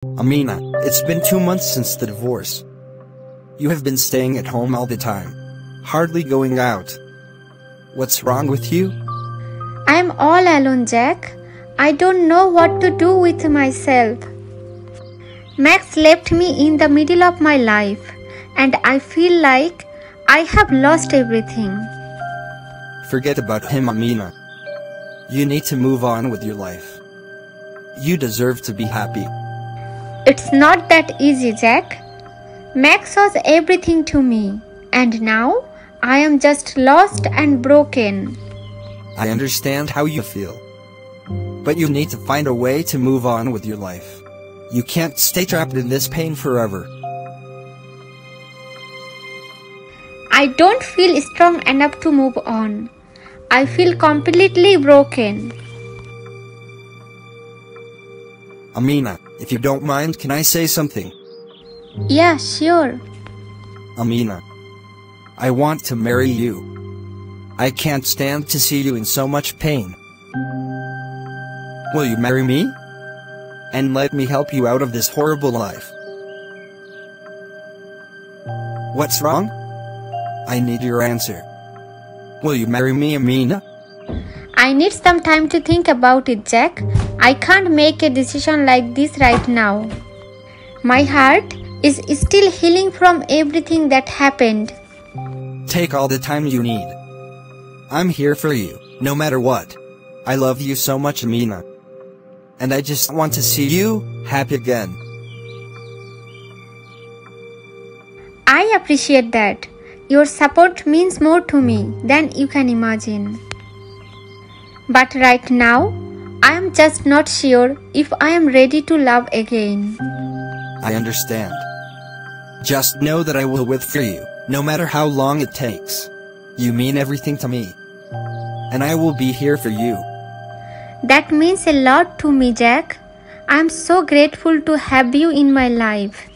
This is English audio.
Amina, it's been 2 months since the divorce. You have been staying at home all the time, hardly going out. What's wrong with you? I'm all alone, Jack. I don't know what to do with myself. Max left me in the middle of my life, and I feel like I have lost everything. Forget about him, Amina. You need to move on with your life. You deserve to be happy. It's not that easy, Jack. Max was everything to me, and now I am just lost and broken. I understand how you feel. But you need to find a way to move on with your life. You can't stay trapped in this pain forever. I don't feel strong enough to move on. I feel completely broken. Amina, if you don't mind, can I say something? Yeah, sure. Amina, I want to marry you. I can't stand to see you in so much pain. Will you marry me? And let me help you out of this horrible life. What's wrong? I need your answer. Will you marry me, Amina? I need some time to think about it, Jack. I can't make a decision like this right now. My heart is still healing from everything that happened. Take all the time you need. I'm here for you, no matter what. I love you so much, Amina. And I just want to see you happy again. I appreciate that. Your support means more to me than you can imagine. But right now, I am just not sure if I am ready to love again. I understand. Just know that I will wait for you, no matter how long it takes. You mean everything to me. And I will be here for you. That means a lot to me, Jack. I am so grateful to have you in my life.